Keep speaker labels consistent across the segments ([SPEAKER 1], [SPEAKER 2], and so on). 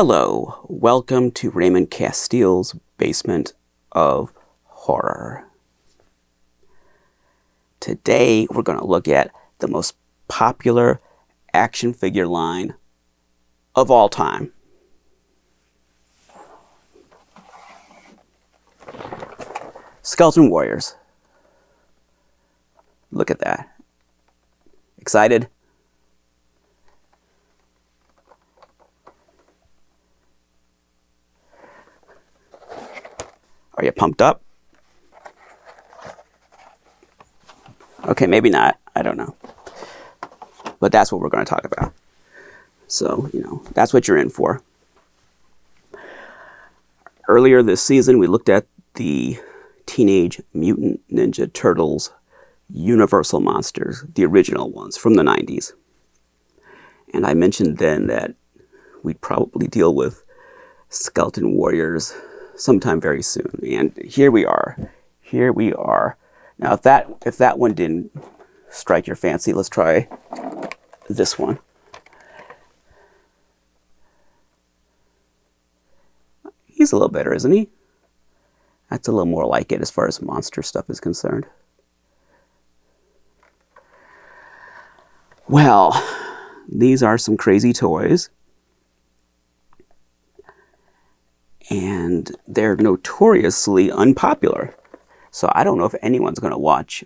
[SPEAKER 1] Hello, welcome to Raymond Castile's Basement of Horror. Today we're going to look at the most popular action figure line of all time. Skeleton Warriors. Look at that. Excited? Are you pumped up? Okay, maybe not. I don't know. But that's what we're going to talk about. So, that's what you're in for. Earlier this season, we looked at the Teenage Mutant Ninja Turtles Universal Monsters, the original ones from the 90s. And I mentioned then that we'd probably deal with Skeleton Warriors sometime very soon. And here we are. Now, if that one didn't strike your fancy, let's try this one. He's a little better, isn't he? That's a little more like it as far as monster stuff is concerned. Well, these are some crazy toys. And they're notoriously unpopular. So I don't know if anyone's going to watch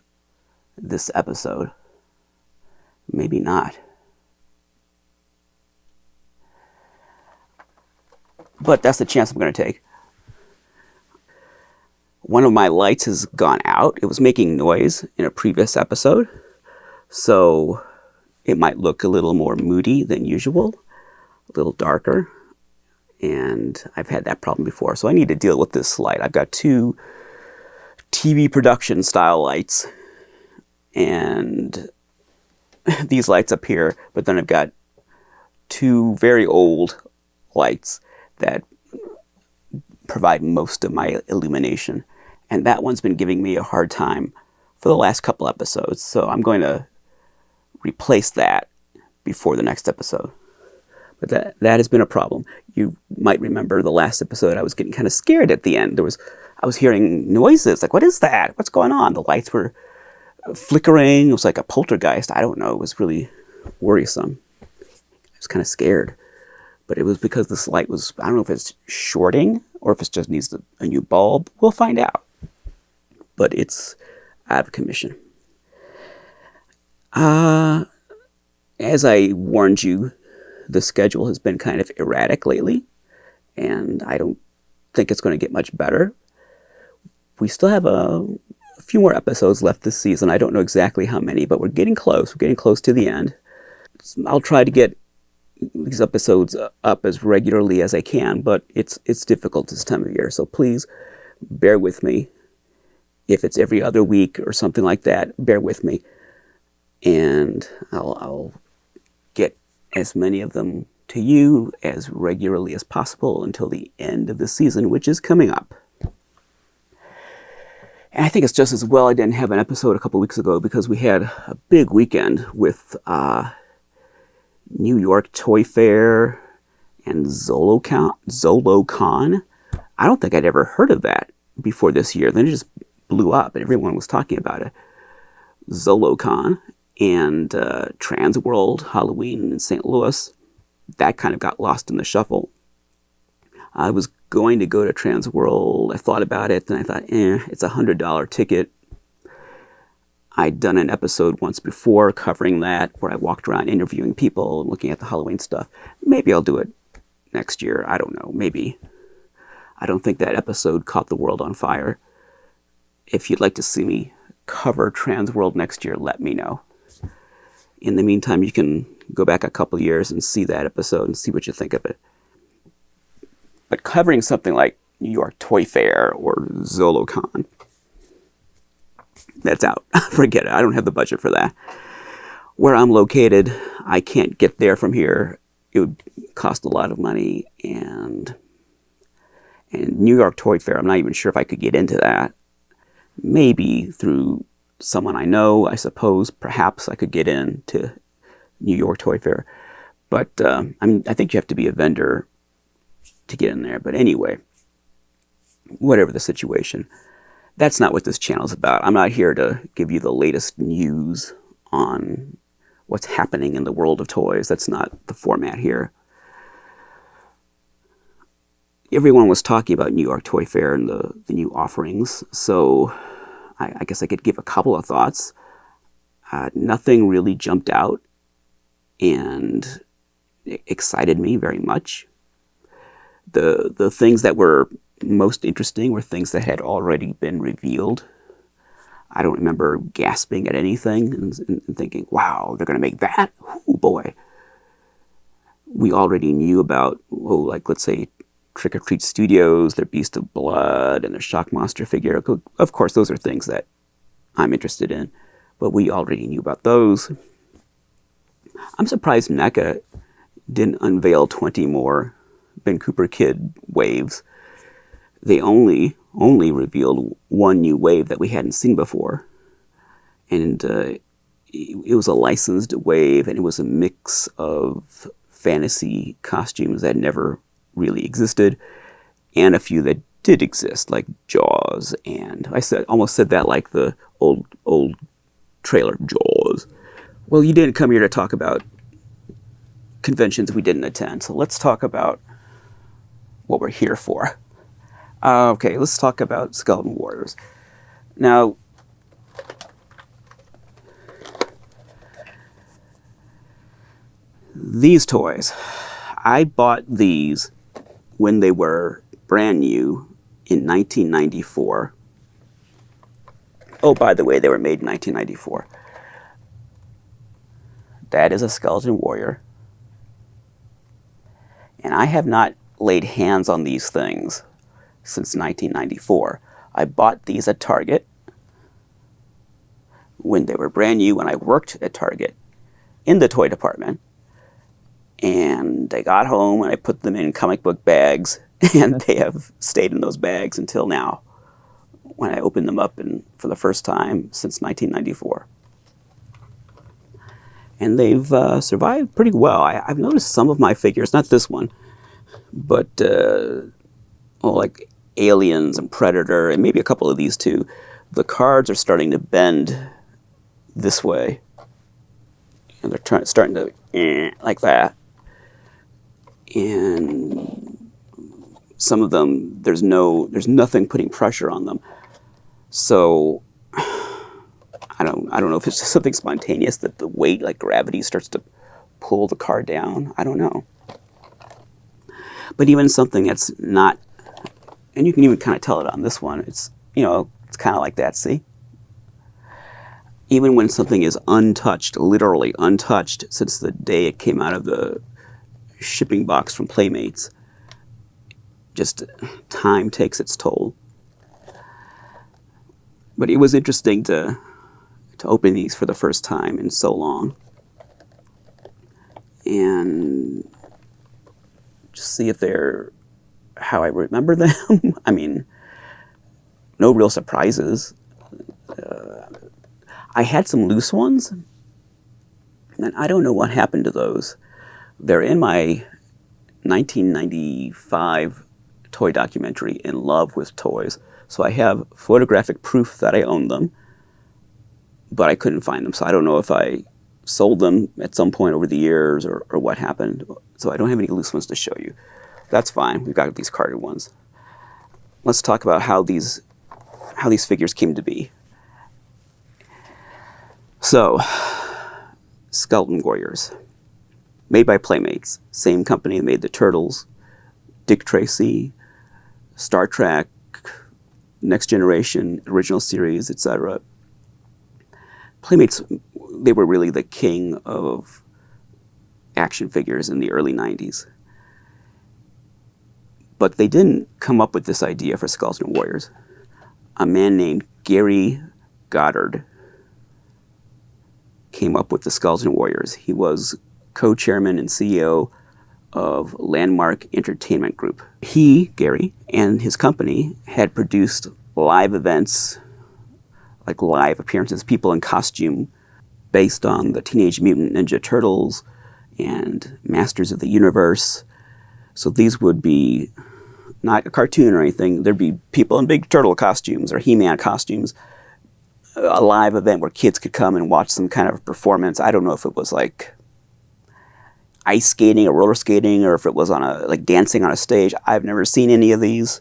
[SPEAKER 1] this episode. Maybe not. But that's the chance I'm going to take. One of my lights has gone out. It was making noise in a previous episode. So it might look a little more moody than usual. A little darker. And I've had that problem before, so I need to deal with this light. I've got two TV production style lights, and these lights up here, but then I've got two very old lights that provide most of my illumination. And that one's been giving me a hard time for the last couple episodes, so I'm going to replace that before the next episode. But that has been a problem. You might remember the last episode, I was getting kind of scared at the end. I was hearing noises, like, what is that? What's going on? The lights were flickering. It was like a poltergeist. I don't know. It was really worrisome. I was kind of scared. But it was because this light was, I don't know if it's shorting or if it just needs a new bulb. We'll find out. But it's out of commission. As I warned you, the schedule has been kind of erratic lately, and I don't think it's going to get much better. We still have a few more episodes left this season. I don't know exactly how many, but we're getting close. We're getting close to the end. I'll try to get these episodes up as regularly as I can, but it's difficult this time of year, so please bear with me. If it's every other week or something like that, bear with me, and I'll get as many of them to you as regularly as possible until the end of the season, which is coming up. And I think it's just as well I didn't have an episode a couple weeks ago because we had a big weekend with New York Toy Fair and ZoloCon. I don't think I'd ever heard of that before this year. Then it just blew up and everyone was talking about it. ZoloCon. And Transworld Halloween in St. Louis, that kind of got lost in the shuffle. I was going to go to Transworld. I thought about it, and I thought, it's a $100 ticket. I'd done an episode once before covering that, where I walked around interviewing people and looking at the Halloween stuff. Maybe I'll do it next year. I don't know. Maybe. I don't think that episode caught the world on fire. If you'd like to see me cover Transworld next year, let me know. In the meantime, you can go back a couple years and see that episode and see what you think of it. But covering something like New York Toy Fair or ZoloCon, that's out. Forget it. I don't have the budget for that. Where I'm located, I can't get there from here. It would cost a lot of money. And New York Toy Fair, I'm not even sure if I could get into that. Maybe through someone I know, I suppose. Perhaps I could get into New York Toy Fair. But, I think you have to be a vendor to get in there. But anyway, whatever the situation, that's not what this channel is about. I'm not here to give you the latest news on what's happening in the world of toys. That's not the format here. Everyone was talking about New York Toy Fair and the new offerings, so I guess I could give a couple of thoughts. Nothing really jumped out and excited me very much. The things that were most interesting were things that had already been revealed. I don't remember gasping at anything and thinking, wow, they're going to make that? Oh boy. We already knew about, like, let's say, Trick or Treat Studios, their Beast of Blood, and their Shock Monster figure. Of course, those are things that I'm interested in, but we already knew about those. I'm surprised NECA didn't unveil 20 more Ben Cooper Kid waves. They only revealed one new wave that we hadn't seen before, and it was a licensed wave, and it was a mix of fantasy costumes that never really existed, and a few that did exist, like Jaws, and almost said that like the old trailer Jaws. Well, you didn't come here to talk about conventions we didn't attend, so let's talk about what we're here for. Okay, let's talk about Skeleton Warriors. Now, these toys, I bought these when they were brand new in 1994. Oh, by the way, they were made in 1994. That is a Skeleton Warrior. And I have not laid hands on these things since 1994. I bought these at Target when they were brand new, when I worked at Target in the toy department. And I got home and I put them in comic book bags, and they have stayed in those bags until now, when I opened them up for the first time since 1994. And they've survived pretty well. I've noticed some of my figures, not this one, but like Aliens and Predator, and maybe a couple of these too, the cards are starting to bend this way. And they're starting to like that. And some of them, there's nothing putting pressure on them. So I don't know if it's just something spontaneous that the weight, like gravity, starts to pull the card down. I don't know. But even something that's not, and you can even kind of tell it on this one, it's kind of like that, see? Even when something is untouched, literally untouched since the day it came out of the shipping box from Playmates, just time takes its toll. But it was interesting to open these for the first time in so long and just see if they're how I remember them. I mean, no real surprises. I had some loose ones, and I don't know what happened to those. They're in my 1995 toy documentary, In Love with Toys. So I have photographic proof that I own them, but I couldn't find them. So I don't know if I sold them at some point over the years or what happened. So I don't have any loose ones to show you. That's fine. We've got these carded ones. Let's talk about how these figures came to be. So, Skeleton Warriors, made by Playmates, same company that made the Turtles, Dick Tracy, Star Trek, Next Generation, original series, etc. Playmates, they were really the king of action figures in the early 90s. But they didn't come up with this idea for Skeleton Warriors. A man named Gary Goddard came up with the Skeleton Warriors. He was co-chairman and CEO of Landmark Entertainment Group. He, Gary, and his company had produced live events, like live appearances, people in costume, based on the Teenage Mutant Ninja Turtles and Masters of the Universe. So these would be not a cartoon or anything. There'd be people in big turtle costumes or He-Man costumes. A live event where kids could come and watch some kind of performance. I don't know if it was like ice skating or roller skating, or if it was on like dancing on a stage. I've never seen any of these.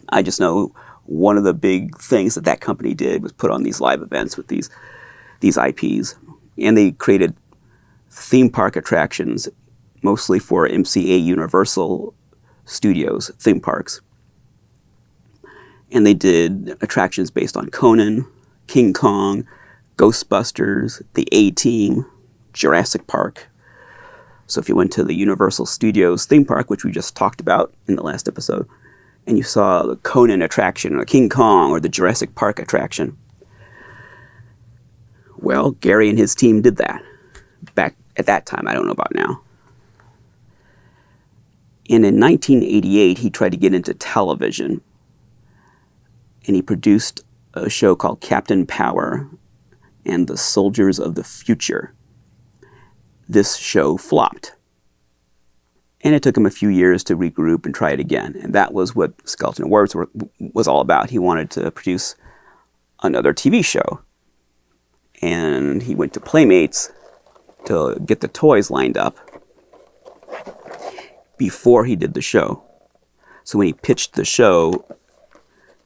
[SPEAKER 1] I just know one of the big things that company did was put on these live events with these IPs. And they created theme park attractions, mostly for MCA Universal Studios theme parks. And they did attractions based on Conan, King Kong, Ghostbusters, the A-Team, Jurassic Park. So if you went to the Universal Studios theme park, which we just talked about in the last episode, and you saw the Conan attraction, or King Kong, or the Jurassic Park attraction, well, Gary and his team did that back at that time. I don't know about now. And in 1988, he tried to get into television, and he produced a show called Captain Power and the Soldiers of the Future. This show flopped. And it took him a few years to regroup and try it again. And that was what Skeleton Awards was all about. He wanted to produce another TV show. And he went to Playmates to get the toys lined up before he did the show. So when he pitched the show,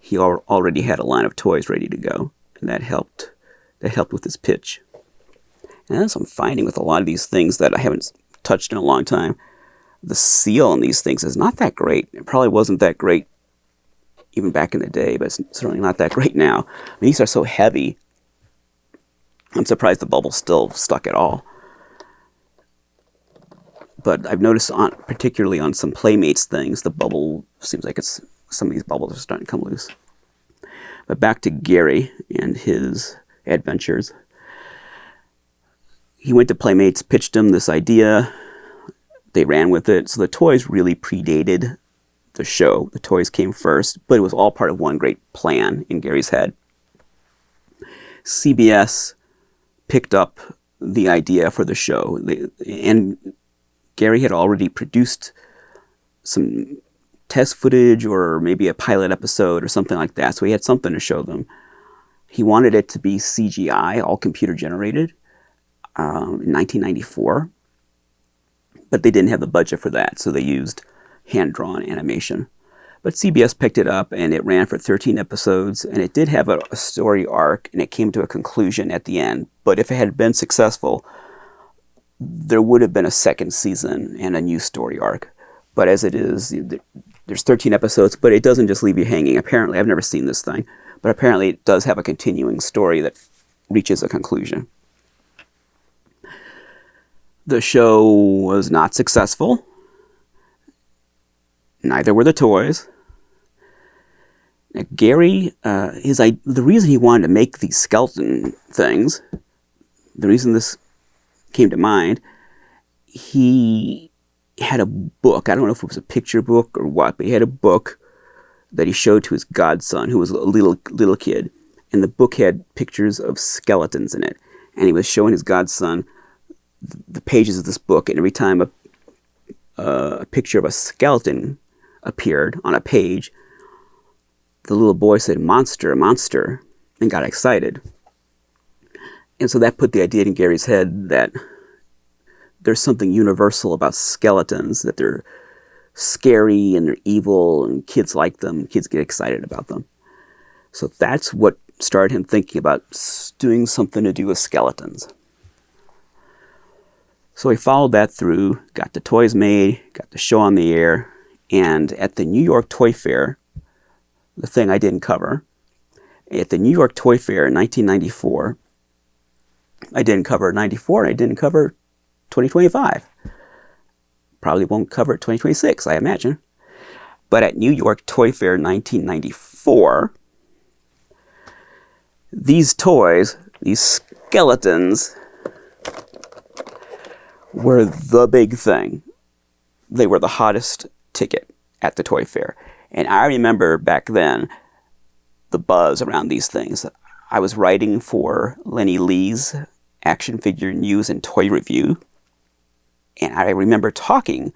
[SPEAKER 1] he already had a line of toys ready to go. And that helped with his pitch. And that's what I'm finding with a lot of these things that I haven't touched in a long time. The seal on these things is not that great. It probably wasn't that great even back in the day, but it's certainly not that great now. I mean, these are so heavy. I'm surprised the bubble's still stuck at all. But I've noticed, particularly on some Playmates things, the bubble seems like some of these bubbles are starting to come loose. But back to Gary and his adventures. He went to Playmates, pitched them this idea. They ran with it. So the toys really predated the show. The toys came first, but it was all part of one great plan in Gary's head. CBS picked up the idea for the show, and Gary had already produced some test footage or maybe a pilot episode or something like that, so he had something to show them. He wanted it to be CGI, all computer generated, in 1994, but they didn't have the budget for that, so they used hand-drawn animation. But CBS picked it up, and it ran for 13 episodes, and it did have a story arc, and it came to a conclusion at the end. But if it had been successful, there would have been a second season and a new story arc. But as it is, there's 13 episodes, but it doesn't just leave you hanging. Apparently, I've never seen this thing, but apparently it does have a continuing story that reaches a conclusion. The show was not successful. Neither were the toys. Now, Gary, the reason he wanted to make these skeleton things, the reason this came to mind, he had a book. I don't know if it was a picture book or what, but he had a book that he showed to his godson, who was a little kid. And the book had pictures of skeletons in it. And he was showing his godson the pages of this book, and every time a picture of a skeleton appeared on a page, the little boy said, "Monster, monster," and got excited. And so that put the idea in Gary's head that there's something universal about skeletons, that they're scary and they're evil, and kids like them, kids get excited about them. So that's what started him thinking about doing something to do with skeletons. So he followed that through, got the toys made, got the show on the air, and at the New York Toy Fair, the thing I didn't cover, at the New York Toy Fair in 1994, I didn't cover 94, and I didn't cover 2025. Probably won't cover 2026, I imagine. But at New York Toy Fair 1994, these toys, these skeletons, were the big thing. They were the hottest ticket at the toy fair. And I remember back then the buzz around these things. I was writing for Lenny Lee's Action Figure News and Toy Review. And I remember talking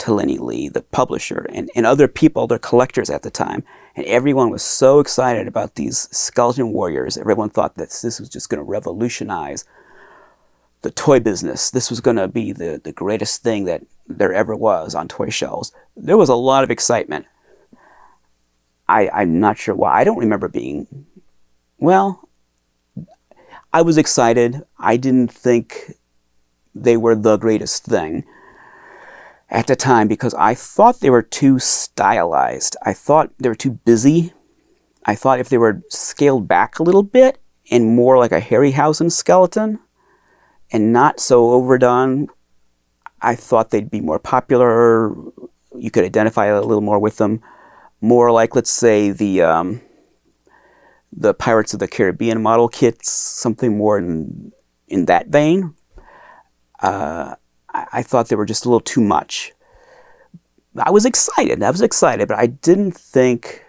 [SPEAKER 1] to Lenny Lee, the publisher, and other people, other collectors at the time. And everyone was so excited about these skeleton warriors. Everyone thought that this was just going to revolutionize the toy business. This was going to be the greatest thing that there ever was on toy shelves. There was a lot of excitement. I'm not sure why. I don't remember being... Well, I was excited. I didn't think they were the greatest thing at the time because I thought they were too stylized. I thought they were too busy. I thought if they were scaled back a little bit and more like a Harryhausen skeleton and not so overdone, I thought they'd be more popular. You could identify a little more with them. More like, let's say, the Pirates of the Caribbean model kits, something more in that vein. I thought they were just a little too much. I was excited, but I didn't think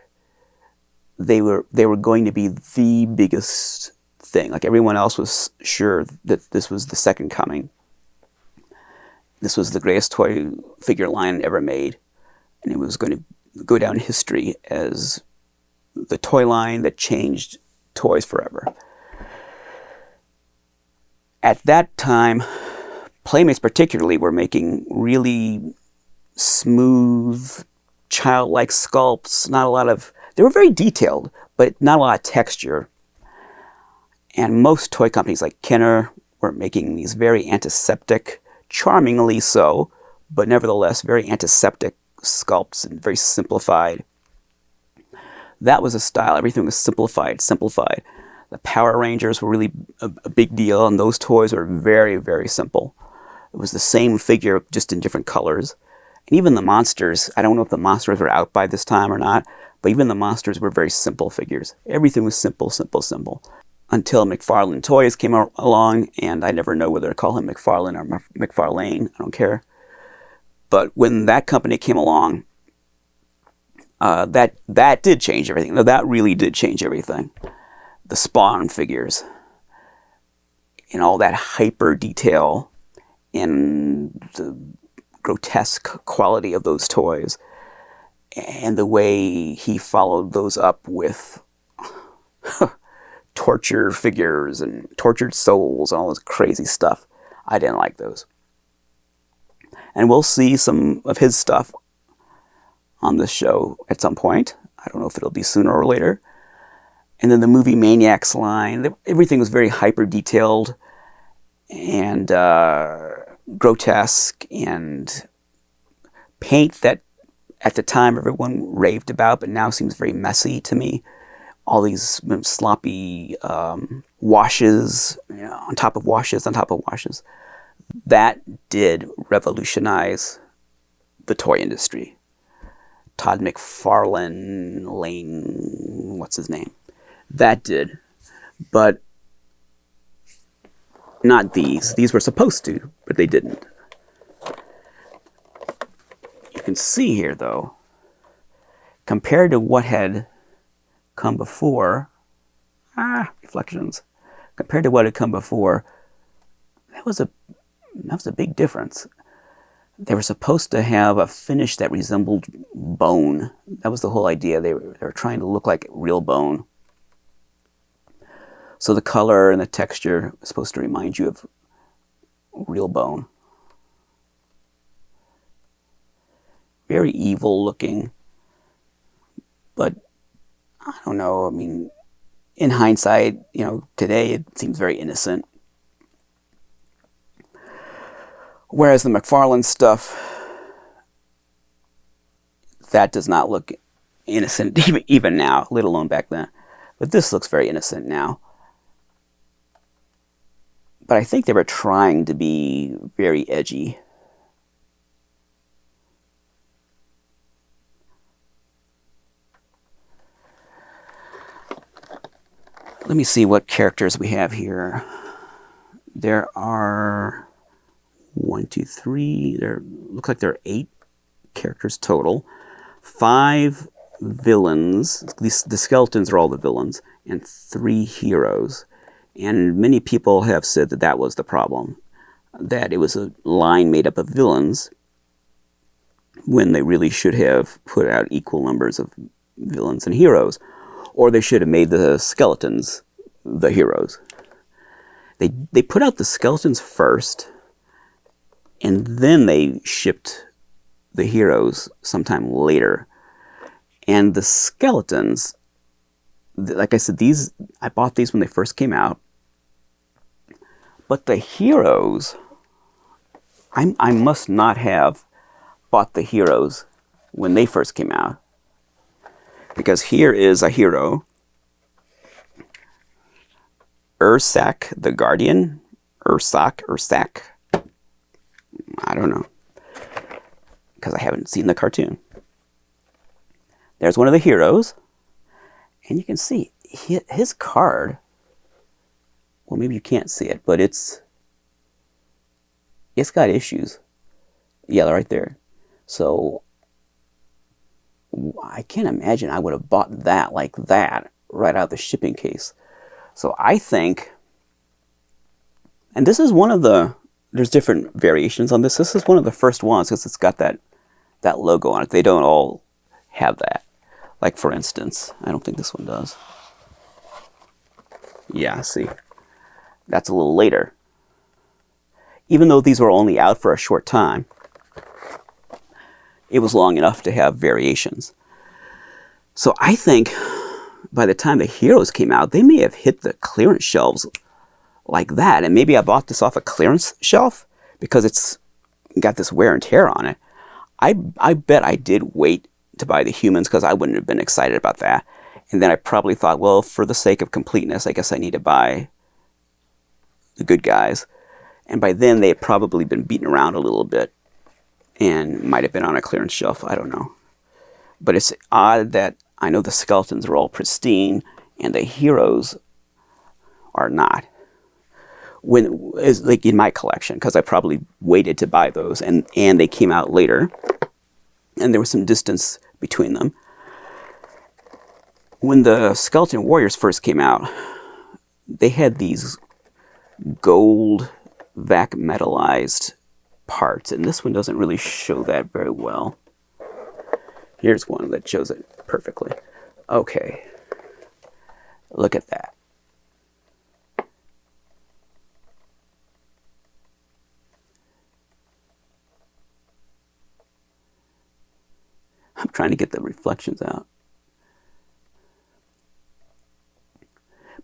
[SPEAKER 1] they were going to be the biggest thing. Like everyone else was sure that this was the second coming. This was the greatest toy figure line ever made, and it was going to go down in history as the toy line that changed toys forever. At that time, Playmates particularly were making really smooth, childlike sculpts. They were very detailed, but not a lot of texture. And most toy companies like Kenner were making these very antiseptic, charmingly so, but nevertheless very antiseptic sculpts and very simplified. That was a style. Everything was simplified. The Power Rangers were really a big deal, and those toys were very, very simple. It was the same figure, just in different colors. And even the monsters, I don't know if the monsters were out by this time or not, but even the monsters were very simple figures. Everything was simple. Until McFarlane Toys came along, and I never know whether to call him McFarlane or McFarlane. I don't care. But when that company came along, that did change everything. No, that really did change everything. The Spawn figures and all that hyper detail and the grotesque quality of those toys and the way he followed those up with torture figures and tortured souls and all this crazy stuff. I didn't like those. And we'll see some of his stuff on this show at some point. I don't know if it'll be sooner or later. And then the Movie Maniacs line, everything was very hyper-detailed and grotesque and paint that at the time everyone raved about, but now seems very messy to me. All these sloppy washes, on top of washes. That did revolutionize the toy industry. Todd McFarlane, what's his name? That did. But not these. These were supposed to, but they didn't. You can see here, though, compared to what had come before, reflections, compared to what had come before, that was a big difference. They were supposed to have a finish that resembled bone. That was the whole idea. They were trying to look like real bone. So the color and the texture was supposed to remind you of real bone. Very evil looking. But I don't know. I mean, in hindsight, today it seems very innocent. Whereas the McFarlane stuff, that does not look innocent even now, let alone back then. But this looks very innocent now. But I think they were trying to be very edgy. Let me see what characters we have here. There are 1, 2, 3. Looks like there are 8 characters total. 5 villains. The skeletons are all the villains, and 3 heroes. And many people have said that that was the problem, that it was a line made up of villains when they really should have put out equal numbers of villains and heroes. Or they should have made the skeletons the heroes. They put out the skeletons first, and then they shipped the heroes sometime later. And the skeletons, like I said, I bought these when they first came out. But the heroes, I must not have bought the heroes when they first came out. Because here is a hero, Ursak the Guardian. Ursak. I don't know. Because I haven't seen the cartoon. There's one of the heroes. And you can see his card. Well, maybe you can't see it, but it's got issues. Yeah, right there. So I can't imagine I would have bought that like that right out of the shipping case. So I think, and this is one of the, there's different variations on this. This is one of the first ones because it's got that logo on it. They don't all have that. Like for instance, I don't think this one does. Yeah, see. That's a little later. Even though these were only out for a short time, it was long enough to have variations. So I think by the time the heroes came out, they may have hit the clearance shelves like that. And maybe I bought this off a clearance shelf because it's got this wear and tear on it. I bet I did wait to buy the humans because I wouldn't have been excited about that. And then I probably thought, well, for the sake of completeness, I guess I need to buy the good guys. And by then they had probably been beaten around a little bit and might have been on a clearance shelf. I don't know. But it's odd that I know the skeletons are all pristine and the heroes are not. Like in my collection, because I probably waited to buy those, and they came out later, and there was some distance between them. When the Skeleton Warriors first came out, they had these gold vac metallized parts, and this one doesn't really show that very well. Here's one that shows it perfectly. Okay, look at that. I'm trying to get the reflections out.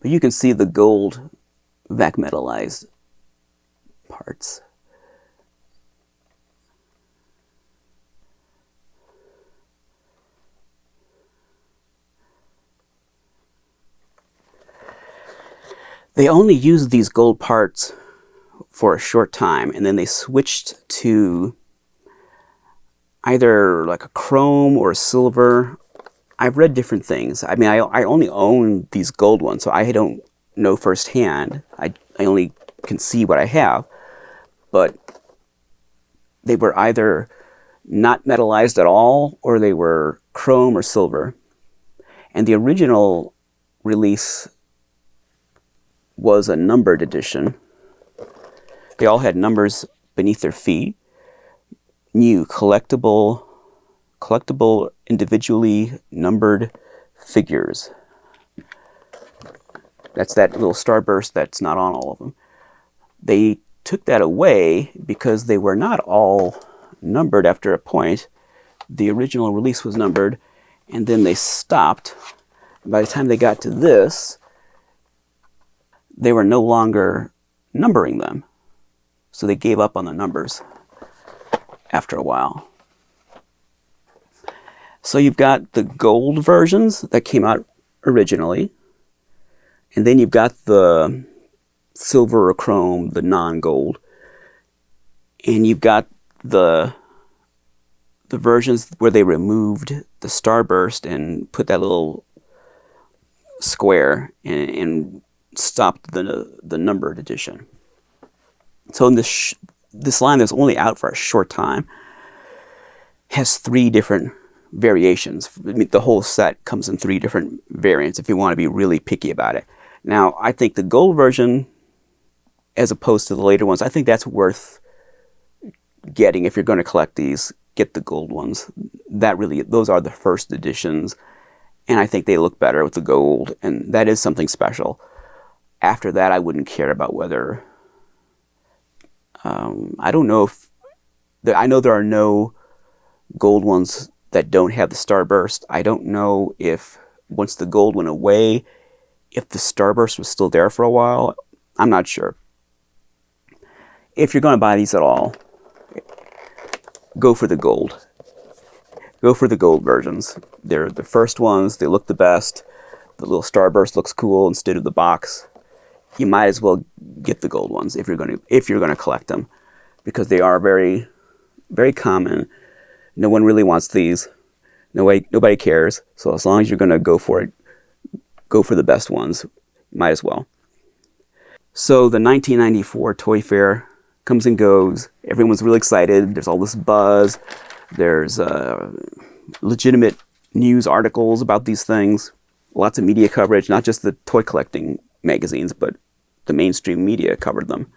[SPEAKER 1] But you can see the gold vac metallized parts. They only used these gold parts for a short time, and then they switched to either like a chrome or a silver. I've read different things. I mean, I only own these gold ones, so I don't know firsthand. I only can see what I have. But they were either not metallized at all, or they were chrome or silver. And the original release was a numbered edition. They all had numbers beneath their feet. New collectible individually numbered figures. That's that little starburst that's not on all of them. They took that away because they were not all numbered after a point. The original release was numbered, and then they stopped. By the time they got to this, they were no longer numbering them. So they gave up on the numbers after a while. So you've got the gold versions that came out originally, and then you've got the silver or chrome, the non-gold, and you've got the versions where they removed the starburst and put that little square and stopped the numbered edition. So in this line that's only out for a short time has 3 different variations. I mean, the whole set comes in 3 different variants if you want to be really picky about it. Now, I think the gold version, as opposed to the later ones, I think that's worth getting if you're going to collect these get the gold ones. Those are the first editions, and I think they look better with the gold, and that is something special. After that, I wouldn't care about whether... I don't know if... I know there are no gold ones that don't have the starburst. I don't know if once the gold went away, if the starburst was still there for a while. I'm not sure. If you're going to buy these at all, go for the gold. Go for the gold versions. They're the first ones. They look the best. The little starburst looks cool instead of the box. You might as well get the gold ones if you're going to collect them, because they are very, very common. No one really wants these. Nobody cares. So as long as you're going to go for it, go for the best ones. Might as well. So the 1994 Toy Fair comes and goes. Everyone's really excited. There's all this buzz. There's legitimate news articles about these things. Lots of media coverage, not just the toy collecting magazines, but the mainstream media covered them.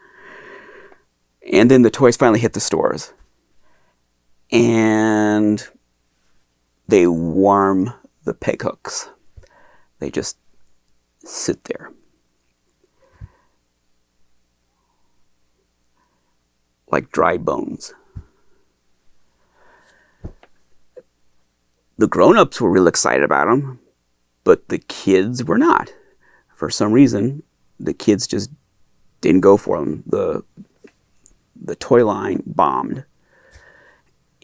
[SPEAKER 1] And then the toys finally hit the stores. And they warm the peg hooks. They just sit there. Like dry bones. The grown-ups were real excited about them, but the kids were not. For some reason, the kids just didn't go for them. The toy line bombed.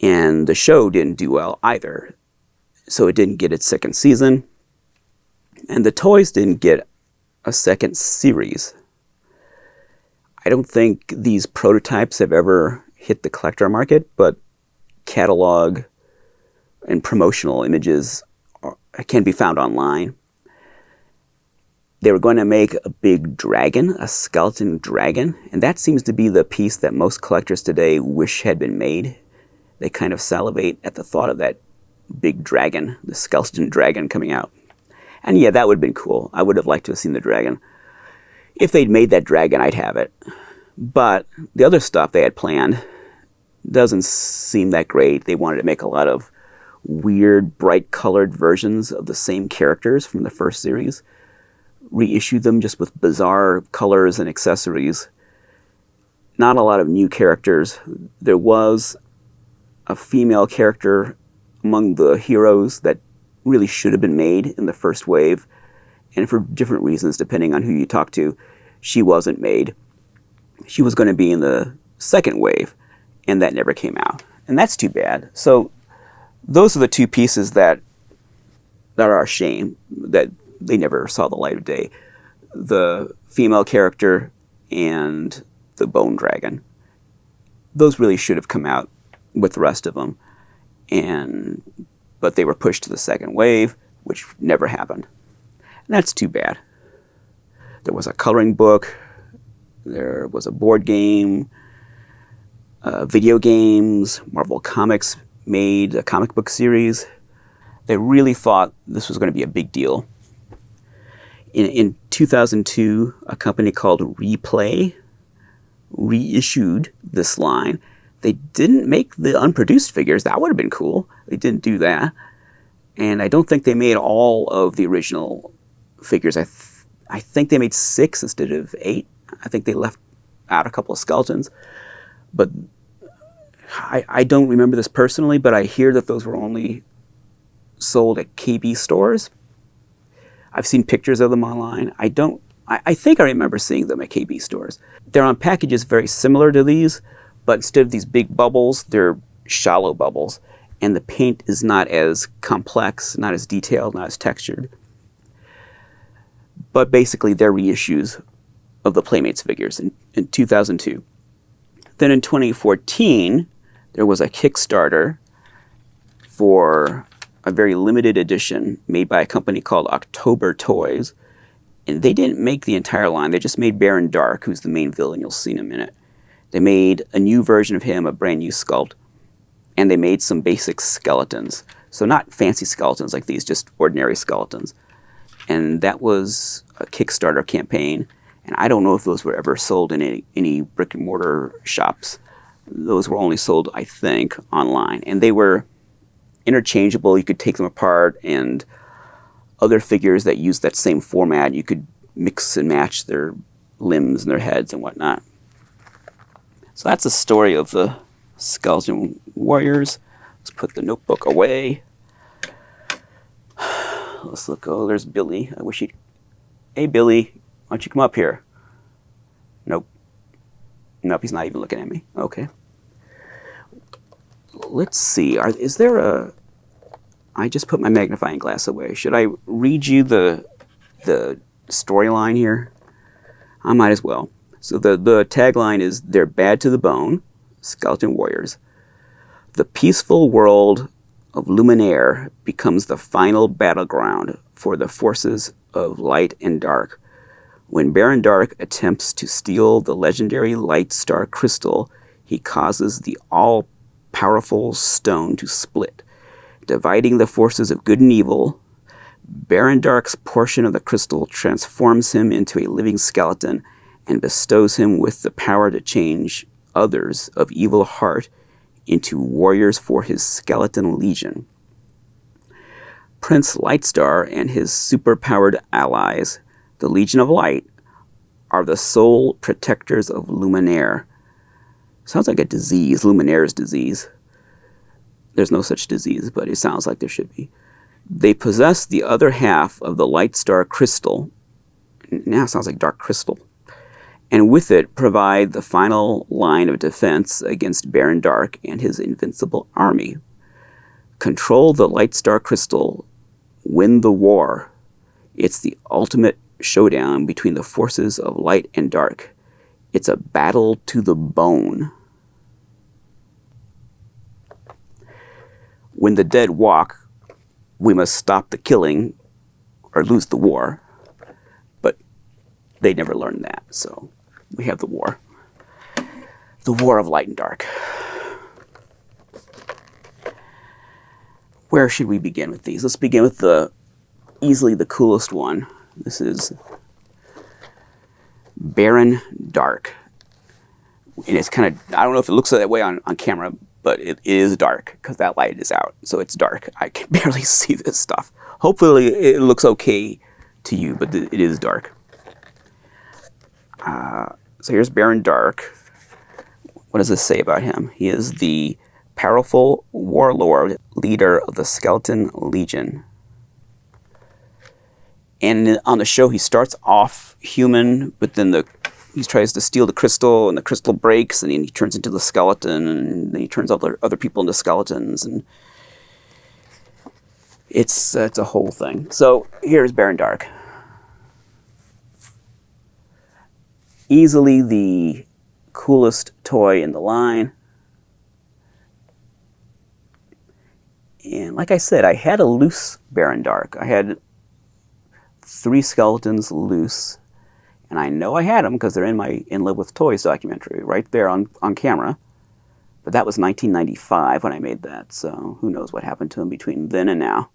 [SPEAKER 1] And the show didn't do well either. So it didn't get its second season. And the toys didn't get a second series. I don't think these prototypes have ever hit the collector market, but catalog and promotional images can be found online. They were going to make a big dragon, a skeleton dragon, and that seems to be the piece that most collectors today wish had been made. They kind of salivate at the thought of that big dragon, the skeleton dragon coming out. And yeah, that would have been cool. I would have liked to have seen the dragon. If they'd made that dragon, I'd have it. But the other stuff they had planned doesn't seem that great. They wanted to make a lot of weird, bright-colored versions of the same characters from the first series. Reissue them just with bizarre colors and accessories. Not a lot of new characters. There was a female character among the heroes that really should have been made in the first wave. And for different reasons, depending on who you talk to, she wasn't made. She was going to be in the second wave, and that never came out. And that's too bad. So those are the two pieces that are a shame that they never saw the light of day. The female character and the bone dragon. Those really should have come out with the rest of them. But they were pushed to the second wave, which never happened. And that's too bad. There was a coloring book. There was a board game. Video games. Marvel Comics made a comic book series. They really thought this was going to be a big deal. In 2002, a company called Replay reissued this line. They didn't make the unproduced figures. That would have been cool. They didn't do that. And I don't think they made all of the original figures. I think they made 6 instead of 8. I think they left out a couple of skeletons. But I don't remember this personally, but I hear that those were only sold at KB stores. I've seen pictures of them online. I think I remember seeing them at KB stores. They're on packages very similar to these, but instead of these big bubbles, they're shallow bubbles. And the paint is not as complex, not as detailed, not as textured. But basically, they're reissues of the Playmates figures in 2002. Then in 2014, there was a Kickstarter for a very limited edition made by a company called October Toys. And they didn't make the entire line. They just made Baron Dark, who's the main villain. You'll see in a minute. They made a new version of him, a brand new sculpt. And they made some basic skeletons. So not fancy skeletons like these, just ordinary skeletons. And that was a Kickstarter campaign. And I don't know if those were ever sold in any brick and mortar shops. Those were only sold, I think, online. And they were interchangeable. You could take them apart, and other figures that used that same format, you could mix and match their limbs and their heads and whatnot. So that's the story of the Skeleton Warriors. Let's put the notebook away. Let's look. Oh, there's Billy. I wish he'd... Hey, Billy, why don't you come up here? Nope. Nope, he's not even looking at me. Okay. Let's see. Is there a... I just put my magnifying glass away. Should I read you the storyline here? I might as well. So the tagline is, "They're bad to the bone, Skeleton Warriors. The peaceful world of Luminaire becomes the final battleground for the forces of light and dark. When Baron Dark attempts to steal the legendary Light Star Crystal, he causes the all-powerful stone to split, dividing the forces of good and evil. Baron Dark's portion of the crystal transforms him into a living skeleton and bestows him with the power to change others of evil heart into warriors for his skeleton legion. Prince Lightstar and his superpowered allies, the Legion of Light, are the sole protectors of Luminaire." Sounds like a disease, Luminaire's disease. There's no such disease, but it sounds like there should be. "They possess the other half of the Light Star Crystal." Now it sounds like Dark Crystal. "And with it provide the final line of defense against Baron Dark and his invincible army. Control the Light Star Crystal. Win the war. It's the ultimate showdown between the forces of light and dark. It's a battle to the bone. When the dead walk, we must stop the killing or lose the war." But they never learned that, so we have the war. The war of light and dark. Where should we begin with these? Let's begin with easily the coolest one. This is Baron Dark. And it's kind of, I don't know if it looks that way on camera, but it is dark because that light is out. So it's dark. I can barely see this stuff. Hopefully it looks okay to you, but it is dark. So here's Baron Dark. What does this say about him? He is the powerful warlord, leader of the Skeleton Legion. And on the show, he starts off human, but then he tries to steal the crystal, and the crystal breaks, and he turns into the skeleton, and then he turns other people into skeletons, and it's a whole thing. So here's Baron Dark. Easily the coolest toy in the line. And like I said, I had a loose Baron Dark. I had 3 skeletons loose. And I know I had them because they're in my In Love with Toys documentary, right there on camera. But that was 1995 when I made that, so who knows what happened to them between then and now.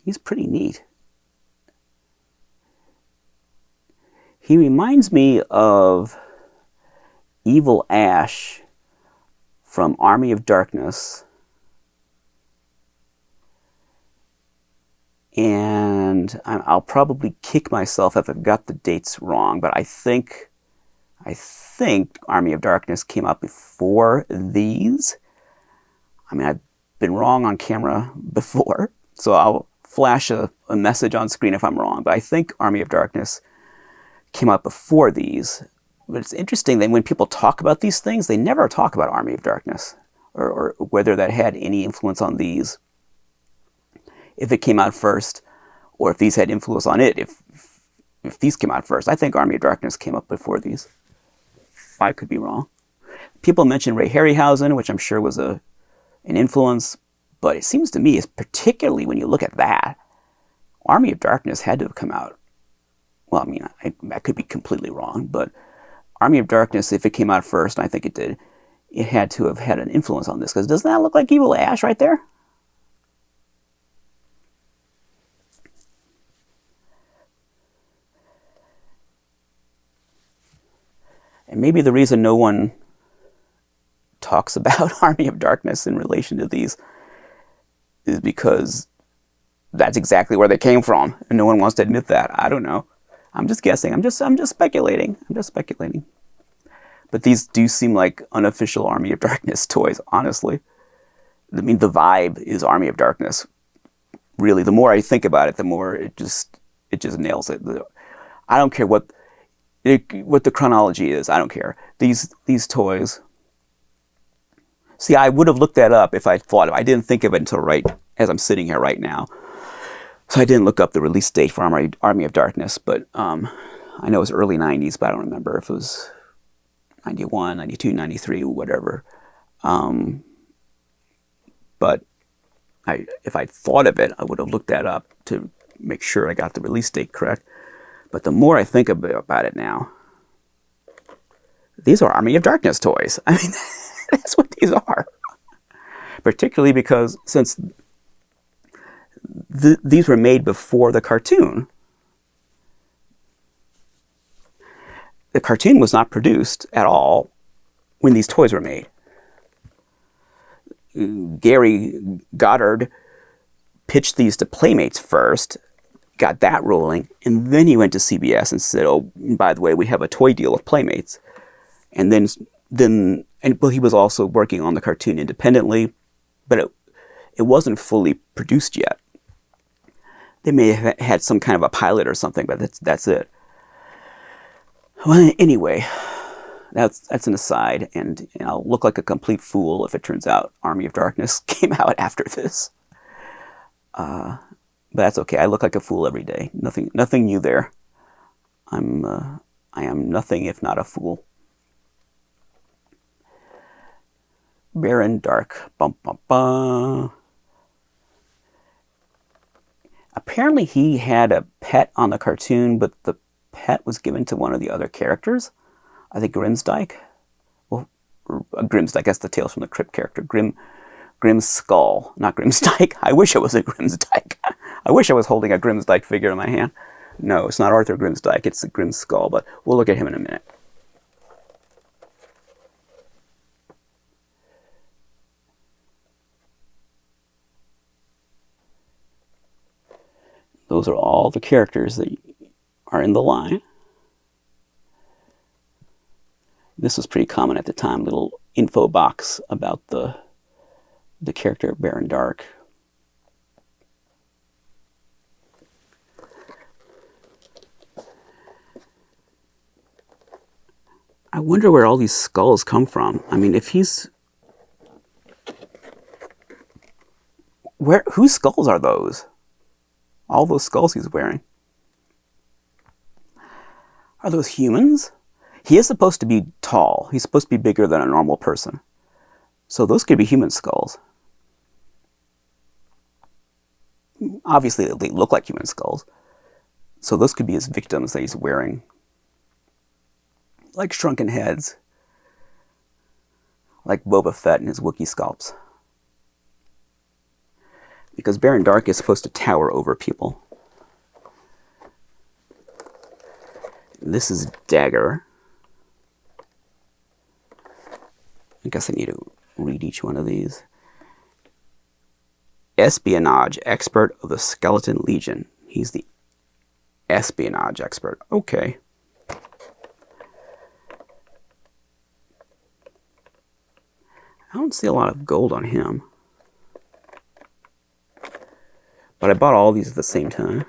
[SPEAKER 1] He's pretty neat. He reminds me of Evil Ash from Army of Darkness. And I'll probably kick myself if I've got the dates wrong, but I think Army of Darkness came out before these. I mean, I've been wrong on camera before, so I'll flash a message on screen if I'm wrong, but I think Army of Darkness came out before these. But it's interesting that when people talk about these things, they never talk about Army of Darkness or whether that had any influence on these. If it came out first, or if these had influence on it, if these came out first. I think Army of Darkness came up before these. I could be wrong. People mention Ray Harryhausen, which I'm sure was an influence, but it seems to me, particularly when you look at that, Army of Darkness had to have come out. Well, I mean, I could be completely wrong, but Army of Darkness, if it came out first, and I think it did, it had to have had an influence on this, because doesn't that look like Evil Ash right there? And maybe the reason no one talks about Army of Darkness in relation to these is because that's exactly where they came from, and no one wants to admit that. I don't know. I'm just guessing. I'm just speculating. I'm just speculating. But these do seem like unofficial Army of Darkness toys, honestly. I mean, the vibe is Army of Darkness. Really, the more I think about it, the more it just nails it. I don't care what the chronology is. I don't care. These toys. See, I would have looked that up if I thought of it. I didn't think of it until right as I'm sitting here right now. So I didn't look up the release date for Army of Darkness, but I know it was early 90s, but I don't remember if it was 91, 92, 93, whatever. But if I thought of it, I would have looked that up to make sure I got the release date correct. But the more I think about it now, these are Army of Darkness toys. I mean, that's what these are. Particularly because since these were made before the cartoon. The cartoon was not produced at all when these toys were made. Gary Goddard pitched these to Playmates first, got that rolling, and then he went to CBS and said, oh, by the way, we have a toy deal with Playmates. And then he was also working on the cartoon independently, but it wasn't fully produced yet. They may have had some kind of a pilot or something, but that's it. Well, anyway, that's an aside, and I'll look like a complete fool if it turns out Army of Darkness came out after this. But that's okay. I look like a fool every day. Nothing new there. I am nothing if not a fool. Baron Dark. Bum, bum, bum. Apparently he had a pet on the cartoon, but the pet was given to one of the other characters. I think Grimsdyke. Well, Grimsdyke, that's the Tales from the Crypt character. Grim's Skull, not Grimsdyke. I wish it was a Grimsdyke. I wish I was holding a Grimsdyke figure in my hand. No, it's not Arthur Grimsdyke, it's a Grim's Skull, but we'll look at him in a minute. Those are all the characters that are in the line. This was pretty common at the time, little info box about the character of Baron Dark. I wonder where all these skulls come from. I mean, if he's... whose skulls are those? All those skulls he's wearing. Are those humans? He is supposed to be tall. He's supposed to be bigger than a normal person. So those could be human skulls. Obviously, they look like human skulls. So those could be his victims that he's wearing. Like shrunken heads. Like Boba Fett and his Wookiee sculpts. Because Baron Dark is supposed to tower over people. This is Dagger. I guess I need to read each one of these. Espionage expert of the Skeleton Legion. He's the espionage expert. Okay. I don't see a lot of gold on him. But I bought all these at the same time.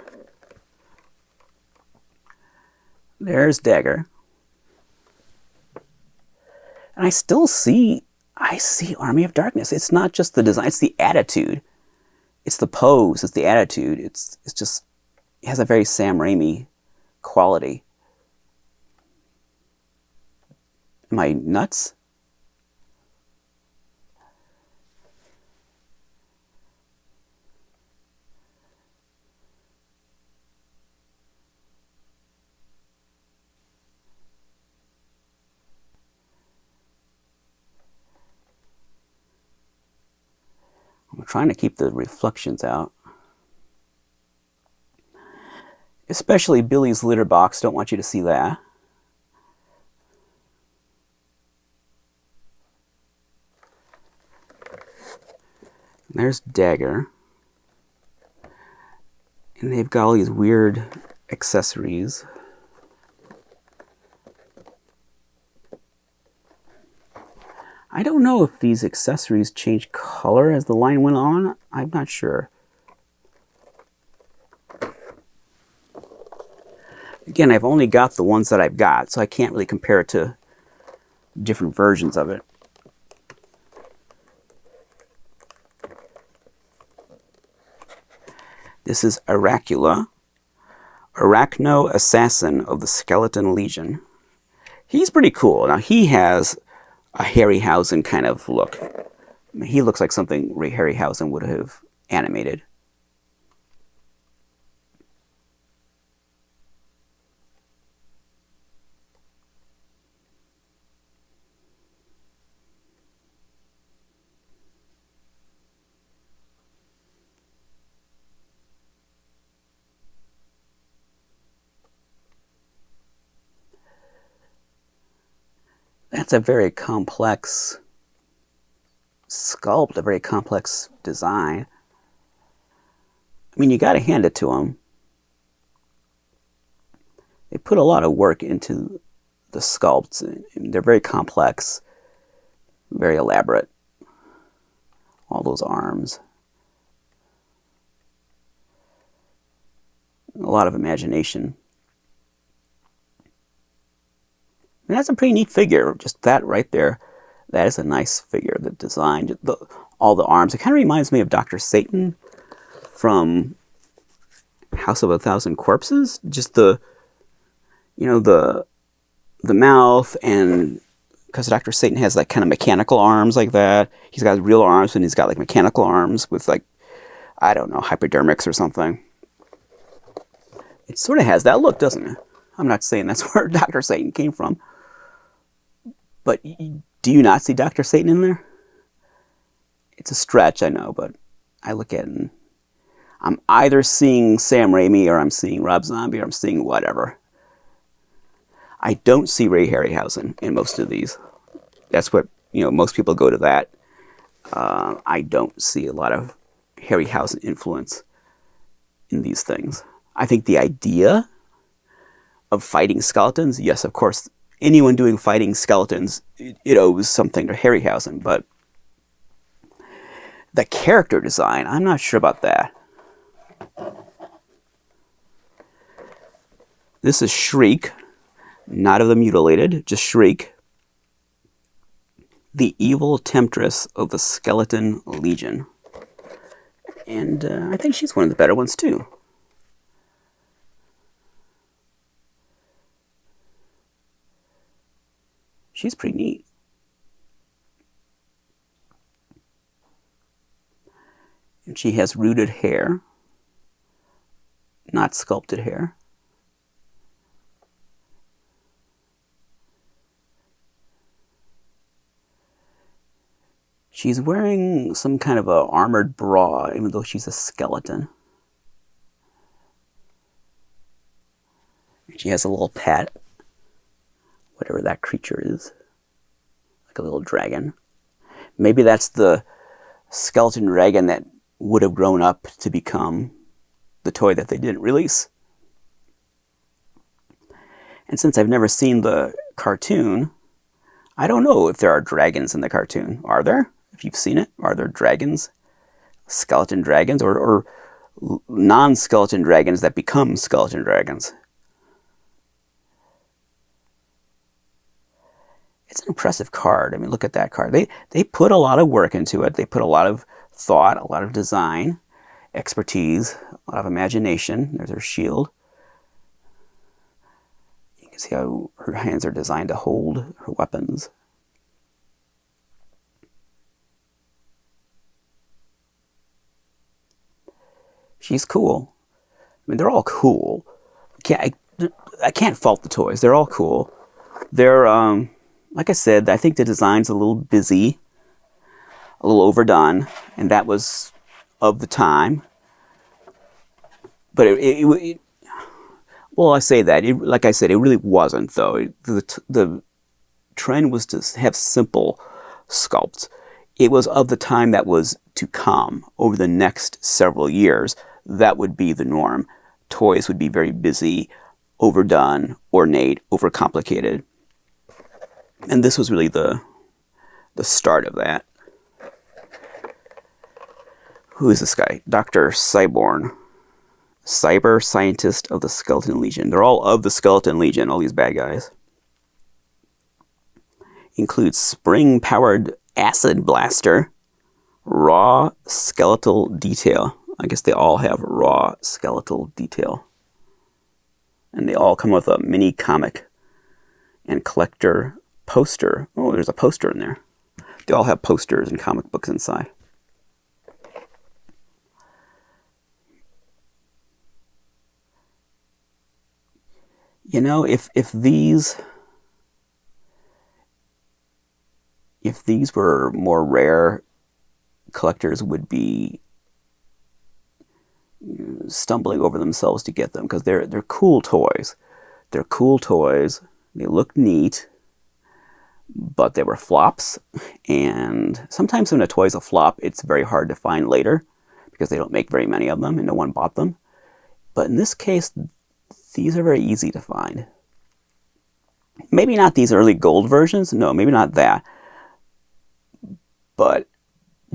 [SPEAKER 1] There's Dagger. And I see Army of Darkness. It's not just the design, it's the attitude. It's the pose, it's the attitude. It's just, it has a very Sam Raimi quality. Am I nuts? I'm trying to keep the reflections out. Especially Billy's litter box. Don't want you to see that. There's Dagger. And they've got all these weird accessories. I don't know if these accessories change color as the line went on. I'm not sure. Again, I've only got the ones that I've got, so I can't really compare it to different versions of it. This is Aracula, Arachno Assassin of the Skeleton Legion. He's pretty cool. Now, he has a Harryhausen kind of look. I mean, he looks like something Ray Harryhausen would have animated. That's a very complex sculpt, a very complex design. I mean, you got to hand it to them. They put a lot of work into the sculpts. And they're very complex, very elaborate. All those arms. A lot of imagination. And that's a pretty neat figure. Just that right there. That is a nice figure. The design, all the arms. It kind of reminds me of Dr. Satan from House of a Thousand Corpses. Just the mouth, and because Dr. Satan has like kind of mechanical arms like that. He's got real arms, and he's got like mechanical arms with like, I don't know, hypodermics or something. It sort of has that look, doesn't it? I'm not saying that's where Dr. Satan came from. But do you not see Dr. Satan in there? It's a stretch, I know, but I look at it and I'm either seeing Sam Raimi or I'm seeing Rob Zombie or I'm seeing whatever. I don't see Ray Harryhausen in most of these. That's what, most people go to that. I don't see a lot of Harryhausen influence in these things. I think the idea of fighting skeletons, yes, of course, anyone doing fighting skeletons, it owes something to Harryhausen, but the character design, I'm not sure about that. This is Shriek, not of the Mutilated, just Shriek, the evil temptress of the Skeleton Legion. And I think she's one of the better ones, too. She's pretty neat. And she has rooted hair, not sculpted hair. She's wearing some kind of a armored bra, even though she's a skeleton. She has a little pet. Whatever that creature is. Like a little dragon. Maybe that's the skeleton dragon that would have grown up to become the toy that they didn't release. And since I've never seen the cartoon, I don't know if there are dragons in the cartoon. Are there? If you've seen it, are there dragons? Skeleton dragons? Or non-skeleton dragons that become skeleton dragons? It's an impressive card. I mean, look at that card. They put a lot of work into it. They put a lot of thought, a lot of design, expertise, a lot of imagination. There's her shield. You can see how her hands are designed to hold her weapons. She's cool. I mean, they're all cool. I can't fault the toys. They're all cool. They're, like I said, I think the design's a little busy, a little overdone, and that was of the time. But well, I say that. Like I said, it really wasn't, though. The trend was to have simple sculpts. it was of the time that was to come. Over the next several years, that would be the norm. Toys would be very busy, overdone, ornate, overcomplicated. And this was really the start of that. Who is this guy? Dr. Cyborn. Cyber Scientist of the Skeleton Legion. They're all of the Skeleton Legion, all these bad guys. Includes spring-powered acid blaster, raw skeletal detail. I guess they all have raw skeletal detail. And they all come with a mini comic and collector poster. Oh, there's a poster in there. They all have posters and comic books inside. You know, if these were more rare, collectors would be stumbling over themselves to get them, because they're cool toys. They're cool toys. They look neat, but they were flops. And sometimes when a toy's a flop, it's very hard to find later because they don't make very many of them and no one bought them. But in this case, these are very easy to find. Maybe not these early gold versions. No, maybe not that. But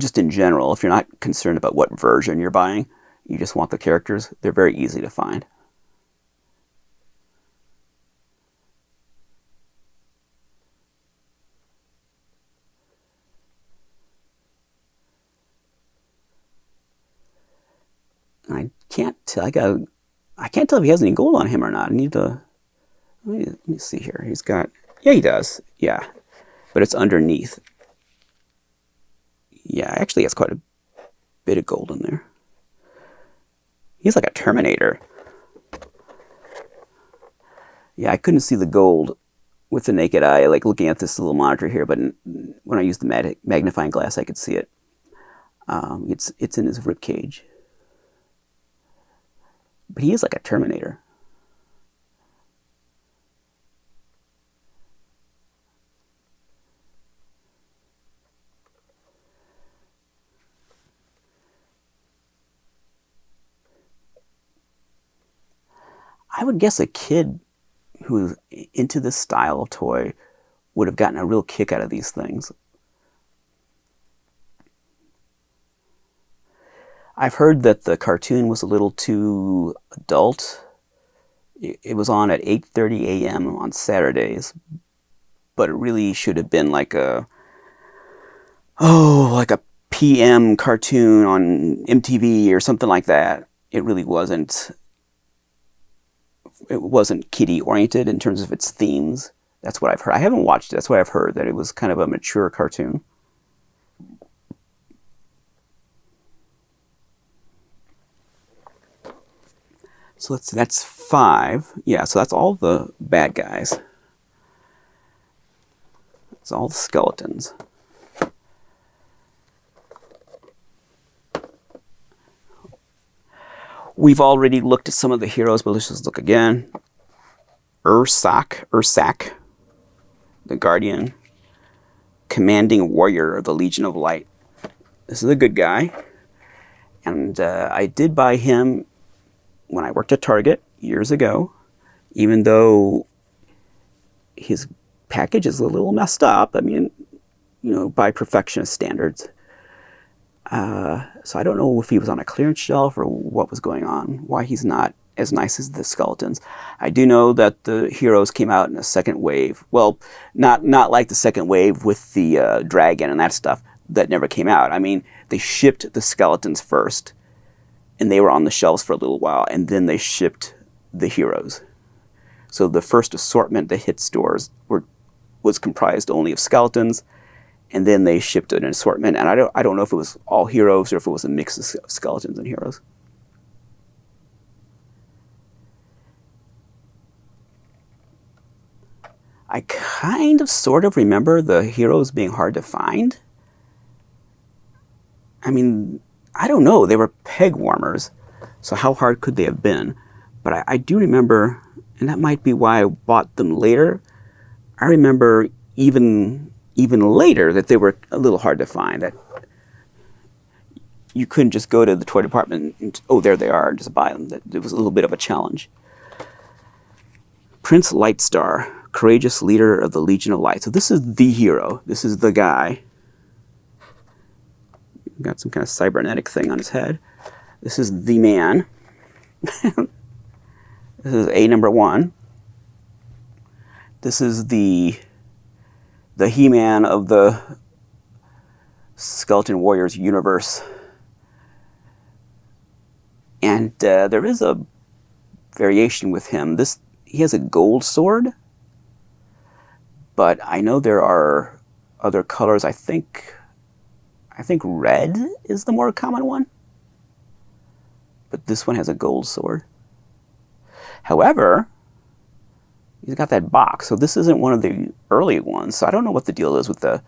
[SPEAKER 1] just in general, if you're not concerned about what version you're buying, you just want the characters, they're very easy to find. I can't tell. I can't tell if he has any gold on him or not. I need to. Let me see here. He's got. Yeah, he does. Yeah, but it's underneath. Yeah, actually, has quite a bit of gold in there. He's like a Terminator. Yeah, I couldn't see the gold with the naked eye, like looking at this little monitor here. But when I used the magnifying glass, I could see it. It's in his rib cage. But he is like a Terminator. I would guess a kid who's into this style of toy would have gotten a real kick out of these things. I've heard that the cartoon was a little too adult. It was on at 8:30 a.m. on Saturdays, but it really should have been like a PM cartoon on MTV or something like that. It really wasn't. It wasn't kiddie oriented in terms of its themes. That's what I've heard. I haven't watched it. That's what I've heard, that it was kind of a mature cartoon. So let's see, that's 5. Yeah, so that's all the bad guys. That's all the skeletons. We've already looked at some of the heroes, but let's just look again. Ursak, the Guardian, commanding warrior of the Legion of Light. This is a good guy. And I did buy him when I worked at Target years ago, even though his package is a little messed up. I mean, by perfectionist standards. So I don't know if he was on a clearance shelf or what was going on, why he's not as nice as the skeletons. I do know that the heroes came out in a second wave. Well, not like the second wave with the dragon and that stuff. That never came out. I mean, they shipped the skeletons first, and they were on the shelves for a little while, and then they shipped the heroes. So the first assortment that hit stores was comprised only of skeletons, and then they shipped an assortment. And I don't know if it was all heroes or if it was a mix of skeletons and heroes. I kind of sort of remember the heroes being hard to find. I mean, I don't know. They were peg warmers, so how hard could they have been? But I do remember, and that might be why I bought them later, I remember even even later that they were a little hard to find. That you couldn't just go to the toy department and, oh, there they are, and just buy them. That it was a little bit of a challenge. Prince Lightstar, courageous leader of the Legion of Light. So this is the hero. This is the guy. Got some kind of cybernetic thing on his head. This is the man. This is A number 1. This is the He-Man of the Skeleton Warriors universe. And there is a variation with him. He has a gold sword, but I know there are other colors. I think red is the more common one, but this one has a gold sword. However, he's got that box, so this isn't one of the early ones, so I don't know what the deal is with the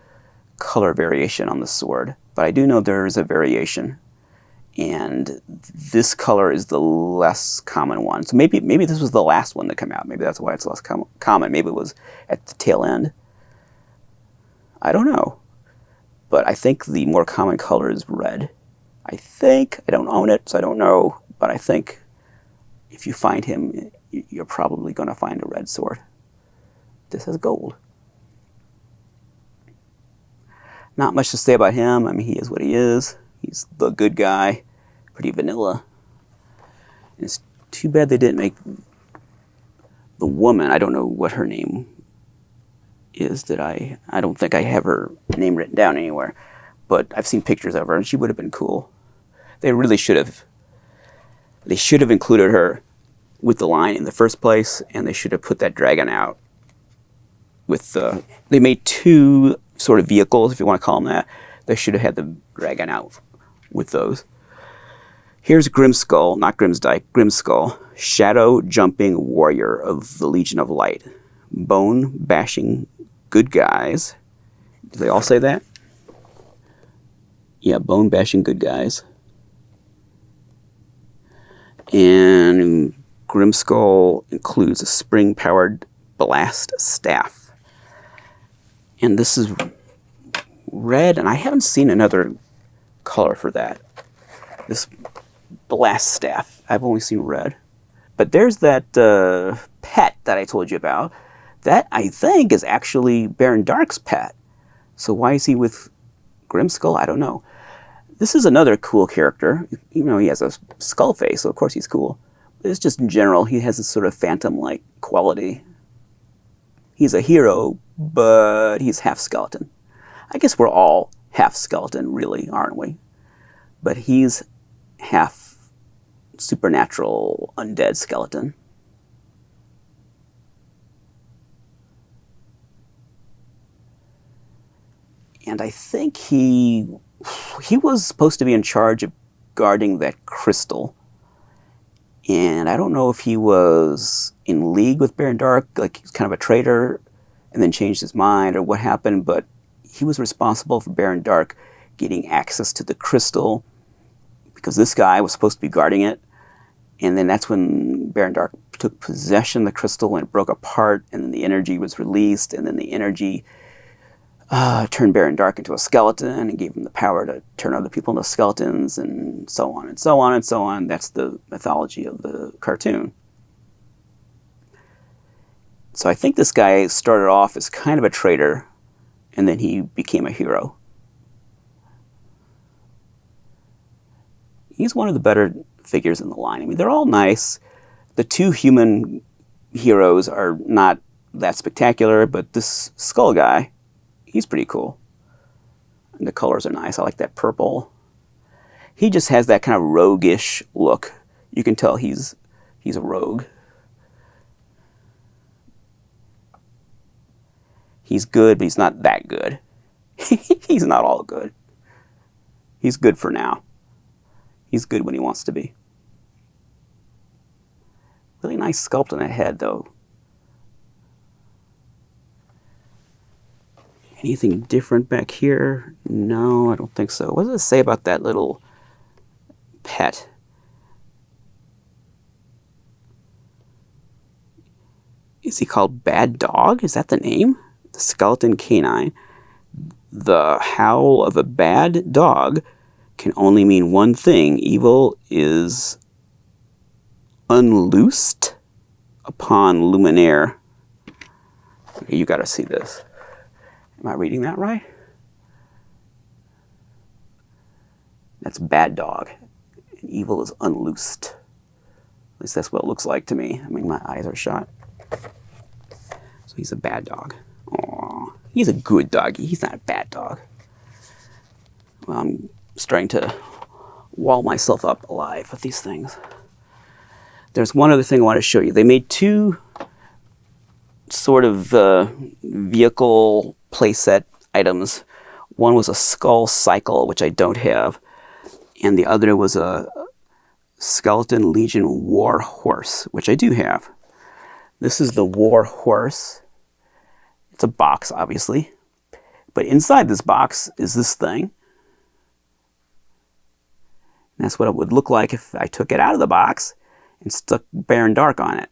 [SPEAKER 1] color variation on the sword, but I do know there is a variation, and this color is the less common one. So maybe this was the last one to come out. Maybe that's why it's less common. Maybe it was at the tail end. I don't know. But I think the more common color is red. I don't own it, so I don't know, but I think if you find him, you're probably going to find a red sword. This has gold. Not much to say about him. I mean, he is what he is. He's the good guy. Pretty vanilla. And it's too bad they didn't make the woman. I don't know what her name is. I don't think I have her name written down anywhere. But I've seen pictures of her, and she would have been cool. They really should have. They should have included her with the line in the first place, and they should have put that dragon out with the... They made 2 sort of vehicles, if you want to call them that. They should have had the dragon out with those. Here's Grimskull, not Grimsdyke, Grimskull, shadow jumping warrior of the Legion of Light. Bone bashing good guys. Do they all say that? Yeah, bone bashing good guys. And Grimskull includes a spring-powered blast staff. And this is red, and I haven't seen another color for that. This blast staff, I've only seen red. But there's that pet that I told you about. That, I think, is actually Baron Dark's pet. So why is he with Grimskull? I don't know. This is another cool character. You know, he has a skull face, so of course he's cool. But it's just in general, he has this sort of phantom-like quality. He's a hero, but he's half skeleton. I guess we're all half skeleton, really, aren't we? But he's half supernatural undead skeleton. And I think he was supposed to be in charge of guarding that crystal. And I don't know if he was in league with Baron Dark, like he's kind of a traitor, and then changed his mind, or what happened, but he was responsible for Baron Dark getting access to the crystal, because this guy was supposed to be guarding it. And then that's when Baron Dark took possession of the crystal, and it broke apart, and then the energy was released, and then the energy turned Baron Dark into a skeleton and gave him the power to turn other people into skeletons, and so on and so on and so on. That's the mythology of the cartoon. So I think this guy started off as kind of a traitor, and then he became a hero. He's one of the better figures in the line. I mean, they're all nice. The 2 human heroes are not that spectacular, but this skull guy, he's pretty cool. And the colors are nice. I like that purple. He just has that kind of roguish look. You can tell he's a rogue. He's good, but he's not that good. He's not all good. He's good for now. He's good when he wants to be. Really nice sculpt on that head, though. Anything different back here? No, I don't think so. What does it say about that little pet? Is he called Bad Dog? Is that the name? The skeleton canine. the howl of a bad dog can only mean one thing. Evil is unloosed upon luminaire. Okay, you gotta see this. Am I reading that right? That's bad dog. And evil is unloosed. At least that's what it looks like to me. I mean, my eyes are shut. So he's a bad dog. Aww. He's a good dog. He's not a bad dog. Well, I'm starting to wall myself up alive with these things. There's one other thing I want to show you. They made two sort of vehicle playset items. One was a skull cycle, which I don't have, and the other was a Skeleton Legion War Horse, which I do have. This is the War Horse. It's a box, obviously, but inside this box is this thing. And that's what it would look like if I took it out of the box and stuck Baron Dark on it.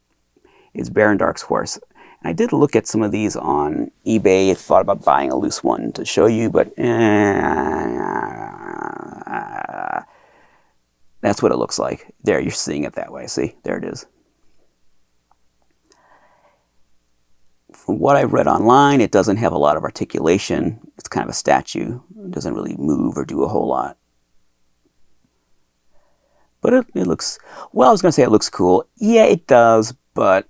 [SPEAKER 1] It's Baron Dark's horse. And I did look at some of these on eBay. I thought about buying a loose one to show you, but that's what it looks like. There, you're seeing it that way. See, there it is. From what I've read online, it doesn't have a lot of articulation. It's kind of a statue. It doesn't really move or do a whole lot. But it looks, well, I was going to say it looks cool. Yeah, it does, but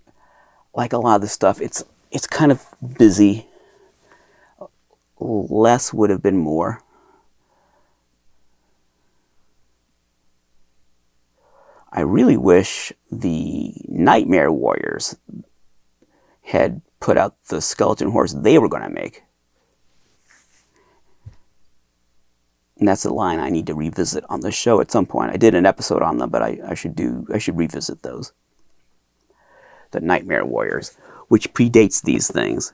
[SPEAKER 1] like a lot of this stuff, it's kind of busy. Less would have been more. I really wish the Nightmare Warriors had put out the skeleton horse they were going to make. And that's a line I need to revisit on the show at some point. I did an episode on them, but I should revisit those. The Nightmare Warriors, which predates these things.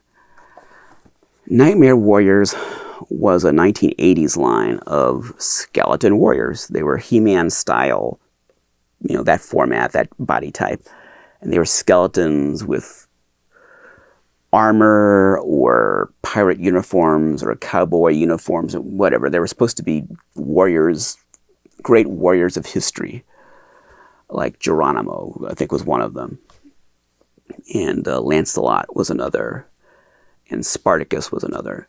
[SPEAKER 1] Nightmare Warriors was a 1980s line of skeleton warriors. They were He-Man style, that format, that body type. And they were skeletons with armor or pirate uniforms or cowboy uniforms or whatever. They were supposed to be warriors, great warriors of history, like Geronimo, I think, was one of them. And Lancelot was another. And Spartacus was another.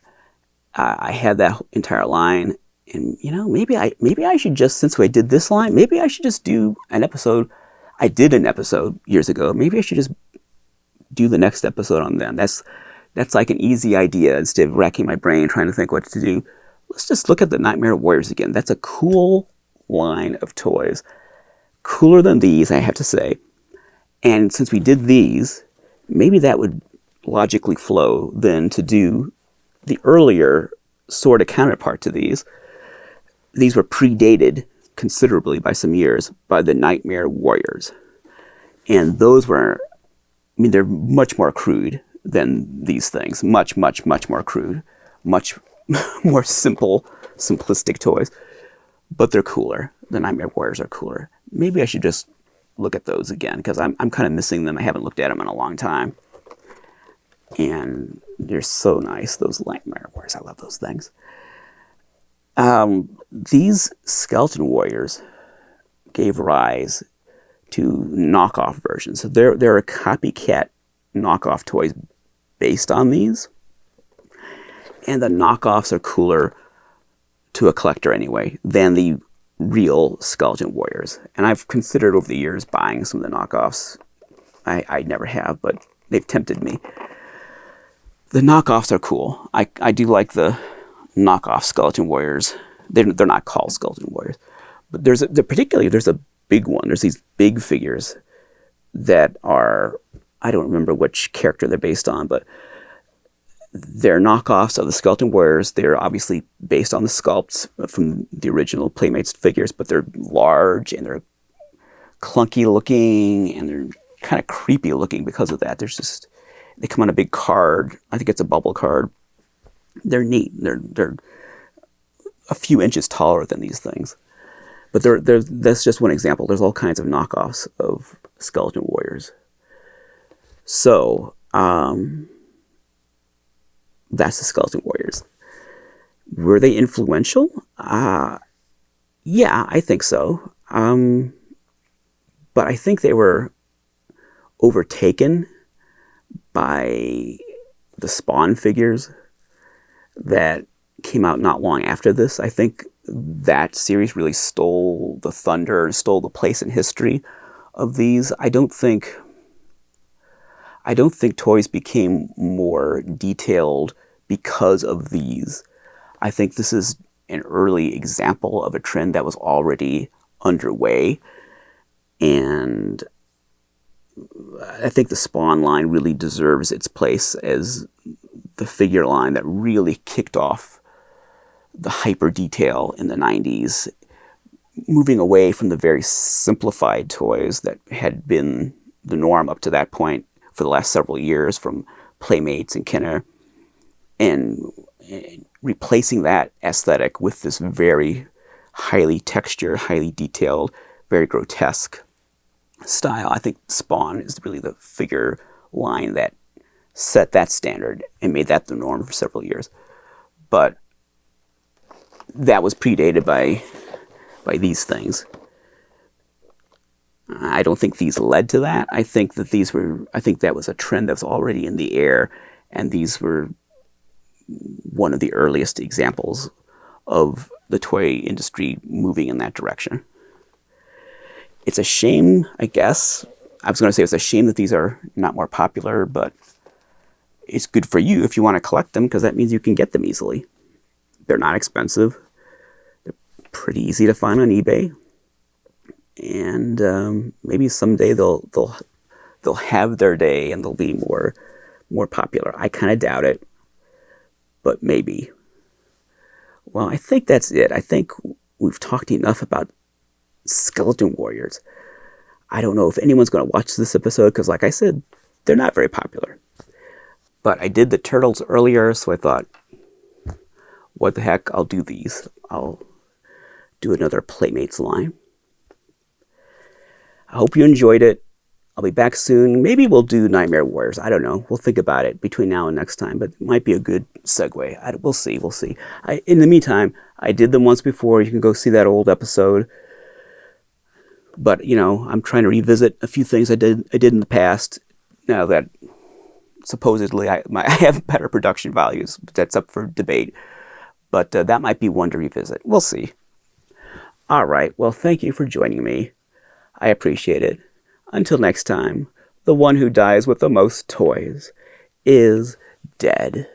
[SPEAKER 1] I had that entire line. And, maybe I should just, since I did this line, maybe I should just do an episode. I did an episode years ago. Maybe I should just do the next episode on them. That's like an easy idea. Instead of racking my brain trying to think what to do, let's just look at the Nightmare Warriors again. That's a cool line of toys. Cooler than these, I have to say. And since we did these, maybe that would logically flow then to do the earlier sort of counterpart to these. These were predated considerably by some years by the Nightmare Warriors. And those were, they're much more crude than these things. Much, much, much more crude. Much more simplistic toys. But they're cooler. The Nightmare Warriors are cooler. Maybe I should just look at those again, because I'm kind of missing them. I haven't looked at them in a long time. And they're so nice, those Nightmare Warriors. I love those things. These skeleton warriors gave rise to knockoff versions. So there are copycat knockoff toys based on these. And the knockoffs are cooler to a collector anyway than the real skeleton warriors. And I've considered over the years buying some of the knockoffs. I never have, but they've tempted me. The knockoffs are cool. I do like the knockoff skeleton warriors. They're not called skeleton warriors. But there's a big one. There's these big figures that are, I don't remember which character they're based on, but they're knockoffs of the skeleton warriors. They're obviously based on the sculpts from the original Playmates figures, but they're large and they're clunky looking and they're kind of creepy looking because of that. They come on a big card. I think it's a bubble card. They're neat. They're a few inches taller than these things. But that's just one example. There's all kinds of knockoffs of skeleton warriors. So, that's the skeleton warriors. Were they influential? Yeah, I think so. But I think they were overtaken by the Spawn figures that came out not long after this. I think that series really stole the thunder and stole the place in history of these. I don't think toys became more detailed because of these. I think this is an early example of a trend that was already underway. And I think the Spawn line really deserves its place as the figure line that really kicked off the hyper detail in the 90s, moving away from the very simplified toys that had been the norm up to that point for the last several years, from Playmates and Kenner, and replacing that aesthetic with this very highly textured, highly detailed, very grotesque style. I think Spawn is really the figure line that set that standard and made that the norm for several years. But that was predated by these things. I don't think these led to that. I think that was a trend that was already in the air, and these were one of the earliest examples of the toy industry moving in that direction. It's a shame, I guess. I was going to say it's a shame that these are not more popular, but it's good for you if you want to collect them, because that means you can get them easily. They're not expensive. They're pretty easy to find on eBay. And maybe someday they'll have their day and they'll be more popular. I kind of doubt it, but maybe. Well, I think that's it. I think we've talked enough about Skeleton Warriors. I don't know if anyone's going to watch this episode because, like I said, they're not very popular. But I did the Turtles earlier, so I thought, what the heck, I'll do these. I'll do another Playmates line. I hope you enjoyed it. I'll be back soon. Maybe we'll do Nightmare Warriors. I don't know. We'll think about it between now and next time, but it might be a good segue. We'll see. In the meantime, I did them once before. You can go see that old episode. But, I'm trying to revisit a few things I did in the past, now that supposedly I have better production values. That's up for debate. But that might be one to revisit. We'll see. All right. Well, thank you for joining me. I appreciate it. Until next time, the one who dies with the most toys is dead.